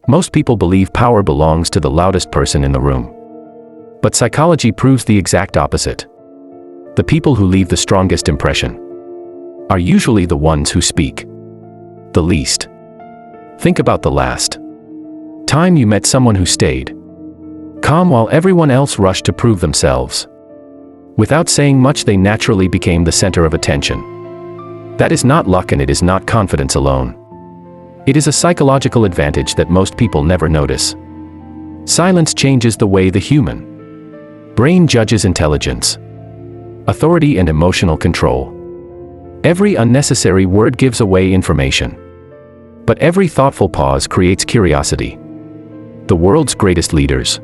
Most people believe power belongs to the loudest person in the room. But psychology proves the exact opposite. The people who leave the strongest impression are usually the ones who speak the least. Think about the last time you met someone who stayed calm while everyone else rushed to prove themselves. Without saying much, they naturally became the center of attention. That is not luck, and it is not confidence alone. It is a psychological advantage that most people never notice. Silence changes the way the human brain judges intelligence, authority, and emotional control. Every unnecessary word gives away information. But every thoughtful pause creates curiosity. The world's greatest leaders,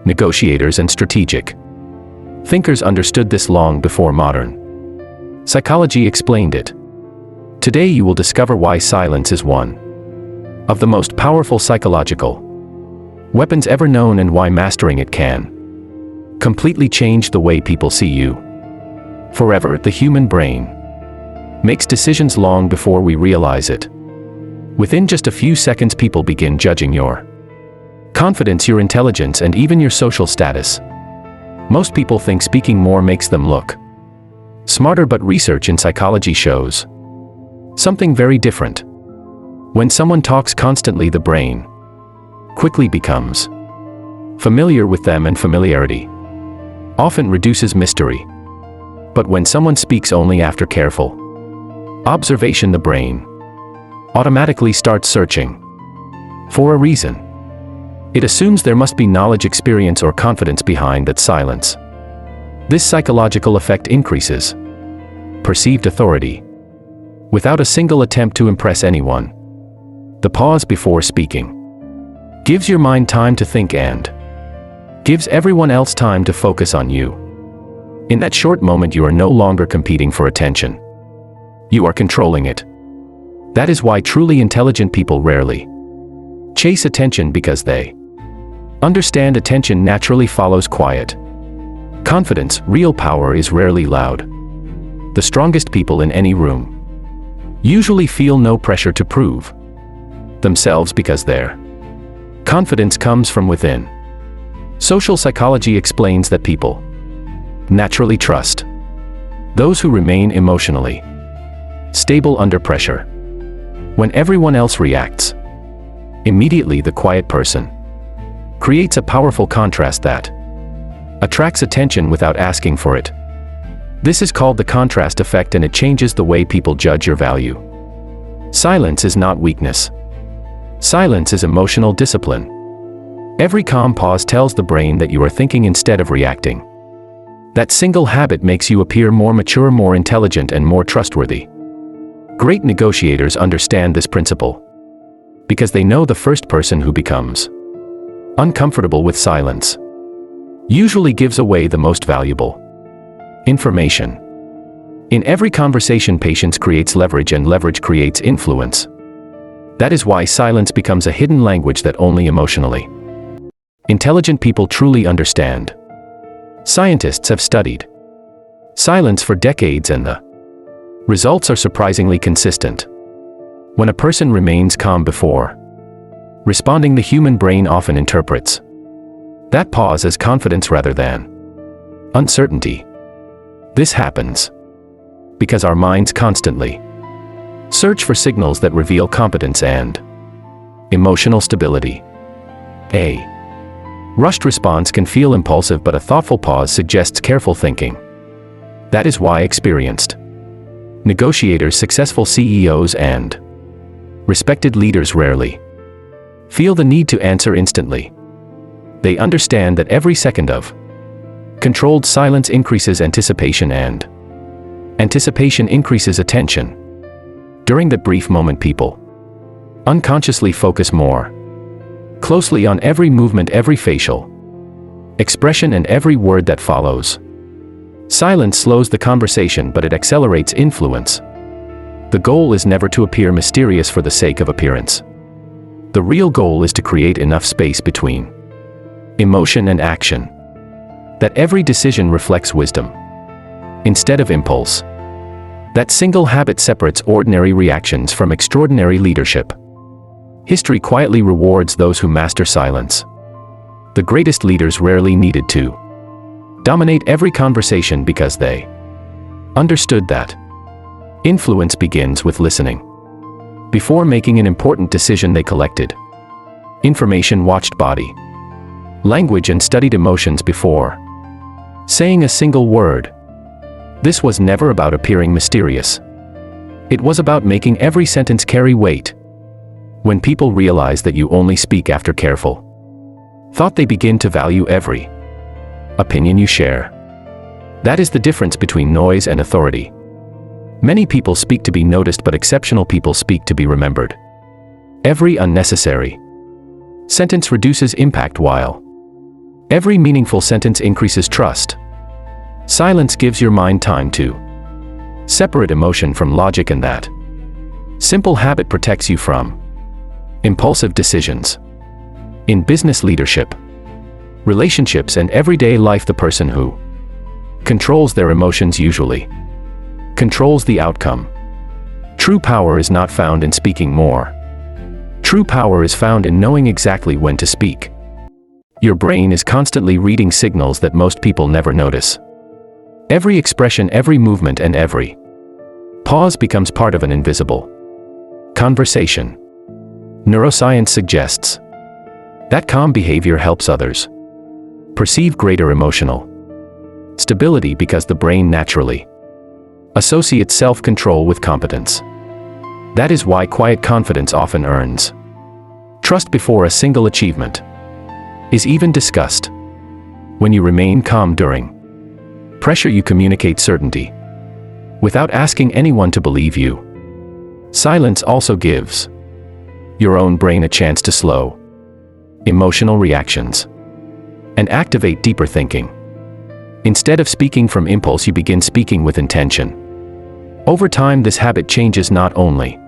negotiators, and strategic thinkers understood this long before modern psychology explained it. Today you will discover why silence is one of the most powerful psychological weapons ever known, and why mastering it can completely change the way people see you forever. The human brain makes decisions long before we realize it. Within just a few seconds, people begin judging your confidence, your intelligence, and even your social status. Most people think speaking more makes them look smarter, but research in psychology shows something very different. When someone talks constantly, the brain quickly becomes familiar with them, and familiarity often reduces mystery. But when someone speaks only after careful observation, the brain automatically starts searching for a reason. It assumes there must be knowledge, experience, or confidence behind that silence. This psychological effect increases perceived authority without a single attempt to impress anyone. The pause before speaking gives your mind time to think and gives everyone else time to focus on you. In that short moment, you are no longer competing for attention. You are controlling it. That is why truly intelligent people rarely chase attention, because they understand attention naturally follows quiet confidence. Real power is rarely loud. The strongest people in any room usually feel no pressure to prove themselves, because their confidence comes from within. Social psychology explains that people naturally trust those who remain emotionally stable under pressure. When everyone else reacts immediately, the quiet person creates a powerful contrast that attracts attention without asking for it. This is called the contrast effect, and it changes the way people judge your value. Silence is not weakness. Silence is emotional discipline. Every calm pause tells the brain that you are thinking instead of reacting. That single habit makes you appear more mature, more intelligent, and more trustworthy. Great negotiators understand this principle because they know the first person who becomes uncomfortable with silence usually gives away the most valuable information. In every conversation, patience creates leverage, and leverage creates influence. That is why silence becomes a hidden language that only emotionally intelligent people truly understand. Scientists have studied silence for decades, and the results are surprisingly consistent. When a person remains calm before responding, the human brain often interprets that pause as confidence rather than uncertainty. This happens because our minds constantly search for signals that reveal competence and emotional stability. A rushed response can feel impulsive, but a thoughtful pause suggests careful thinking. That is why experienced negotiators, successful CEOs, and respected leaders rarely feel the need to answer instantly. They understand that every second of controlled silence increases anticipation, and anticipation increases attention. During that brief moment, people unconsciously focus more closely on every movement, every facial expression, and every word that follows. Silence slows the conversation, but it accelerates influence. The goal is never to appear mysterious for the sake of appearance. The real goal is to create enough space between emotion and action that every decision reflects wisdom instead of impulse. That single habit separates ordinary reactions from extraordinary leadership. History quietly rewards those who master silence. The greatest leaders rarely needed to dominate every conversation because they understood that influence begins with listening. Before making an important decision, they collected information, watched body language, and studied emotions before saying a single word. This was never about appearing mysterious. It was about making every sentence carry weight. When people realize that you only speak after careful thought, they begin to value every opinion you share. That is the difference between noise and authority. Many people speak to be noticed, but exceptional people speak to be remembered. Every unnecessary sentence reduces impact, while every meaningful sentence increases trust. Silence gives your mind time to separate emotion from logic, and that simple habit protects you from impulsive decisions. In business, leadership, relationships, and everyday life, the person who controls their emotions usually controls the outcome. True power is not found in speaking more. True power is found in knowing exactly when to speak. Your brain is constantly reading signals that most people never notice. Every expression, every movement, and every pause becomes part of an invisible conversation. Neuroscience suggests that calm behavior helps others perceive greater emotional stability because the brain naturally associates self-control with competence. That is why quiet confidence often earns trust before a single achievement is even discussed. When you remain calm during pressure, you communicate certainty without asking anyone to believe you. Silence also gives your own brain a chance to slow emotional reactions and activate deeper thinking. Instead of speaking from impulse, you begin speaking with intention. Over time, this habit changes not only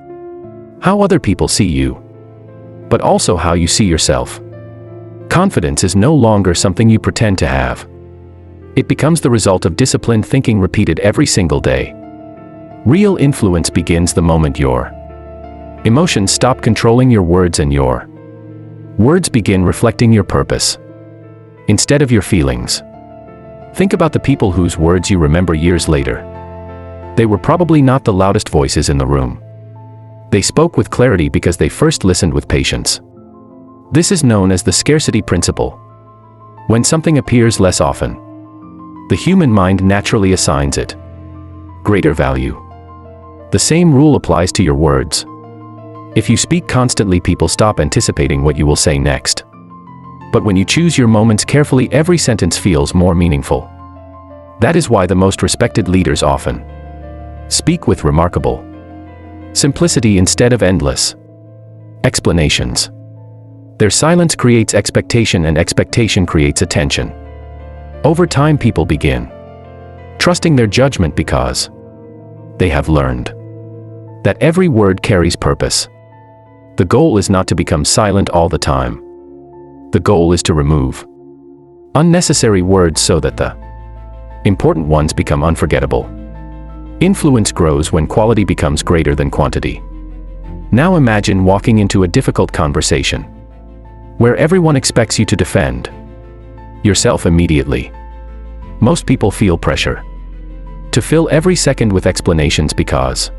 how other people see you, but also how you see yourself. Confidence is no longer something you pretend to have. It becomes the result of disciplined thinking repeated every single day. Real influence begins the moment your emotions stop controlling your words and your words begin reflecting your purpose instead of your feelings. Think about the people whose words you remember years later. They were probably not the loudest voices in the room. They spoke with clarity because they first listened with patience. This is known as the Scarcity Principle. When something appears less often, the human mind naturally assigns it greater value. The same rule applies to your words. If you speak constantly, people stop anticipating what you will say next. But when you choose your moments carefully, every sentence feels more meaningful. That is why the most respected leaders often speak with remarkable simplicity instead of endless explanations. Their silence creates expectation, and expectation creates attention. Over time, people begin trusting their judgment because they have learned that every word carries purpose. The goal is not to become silent all the time. The goal is to remove unnecessary words so that the important ones become unforgettable. Influence grows when quality becomes greater than quantity. Now imagine walking into a difficult conversation where everyone expects you to defend yourself immediately. Most people feel pressure to fill every second with explanations because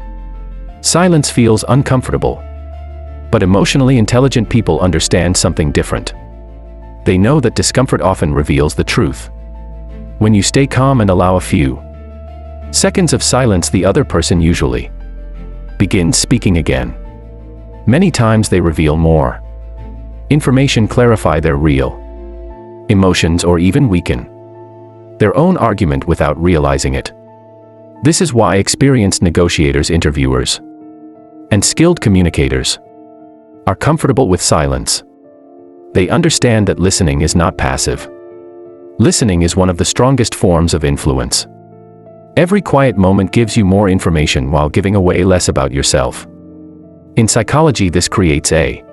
silence feels uncomfortable. But emotionally intelligent people understand something different. They know that discomfort often reveals the truth. When you stay calm and allow a few seconds of silence, the other person usually begins speaking again. Many times they reveal more information, clarify their real emotions, or even weaken their own argument without realizing it. This is why experienced negotiators, interviewers, and skilled communicators are comfortable with silence. They understand that listening is not passive. Listening is one of the strongest forms of influence. Every quiet moment gives you more information while giving away less about yourself. In psychology, this creates a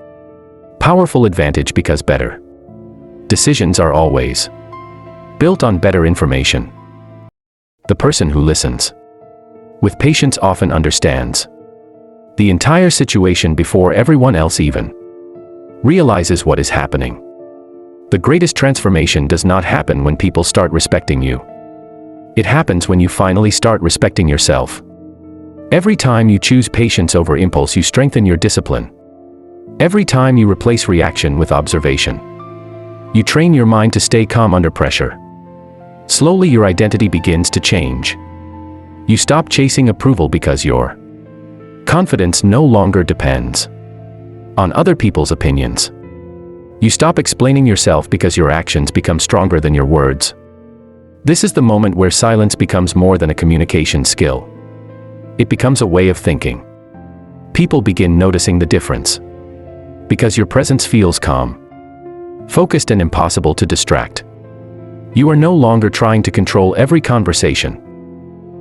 powerful advantage because better decisions are always built on better information. The person who listens with patience often understands the entire situation before everyone else even realizes what is happening. The greatest transformation does not happen when people start respecting you. It happens when you finally start respecting yourself. Every time you choose patience over impulse, you strengthen your discipline. Every time you replace reaction with observation, you train your mind to stay calm under pressure. Slowly your identity begins to change. You stop chasing approval because your confidence no longer depends on other people's opinions. You stop explaining yourself because your actions become stronger than your words. This is the moment where silence becomes more than a communication skill. It becomes a way of thinking. People begin noticing the difference because your presence feels calm, focused, and impossible to distract. You are no longer trying to control every conversation.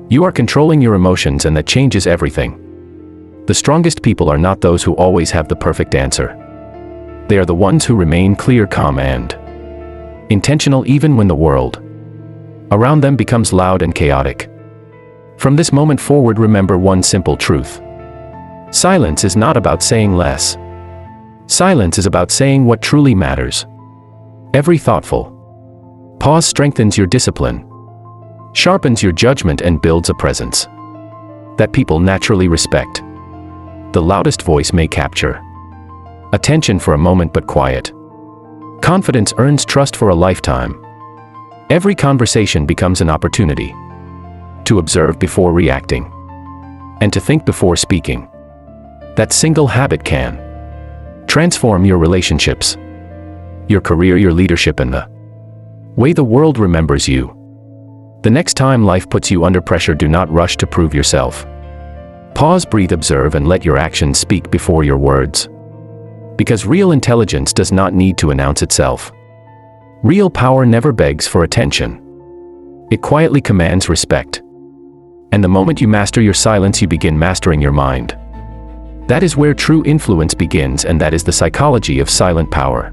You are controlling your emotions, and that changes everything. The strongest people are not those who always have the perfect answer. They are the ones who remain clear, calm, and intentional even when the world around them becomes loud and chaotic. From this moment forward, remember one simple truth. Silence is not about saying less. Silence is about saying what truly matters. Every thoughtful pause strengthens your discipline, sharpens your judgment, and builds a presence that people naturally respect. The loudest voice may capture attention for a moment, but quiet confidence earns trust for a lifetime. Every conversation becomes an opportunity to observe before reacting and to think before speaking. That single habit can transform your relationships, your career, your leadership, and the way the world remembers you. The next time life puts you under pressure, do not rush to prove yourself. Pause, breathe, observe, and let your actions speak before your words. Because real intelligence does not need to announce itself. Real power never begs for attention. It quietly commands respect. And the moment you master your silence, you begin mastering your mind. That is where true influence begins, and that is the psychology of silent power.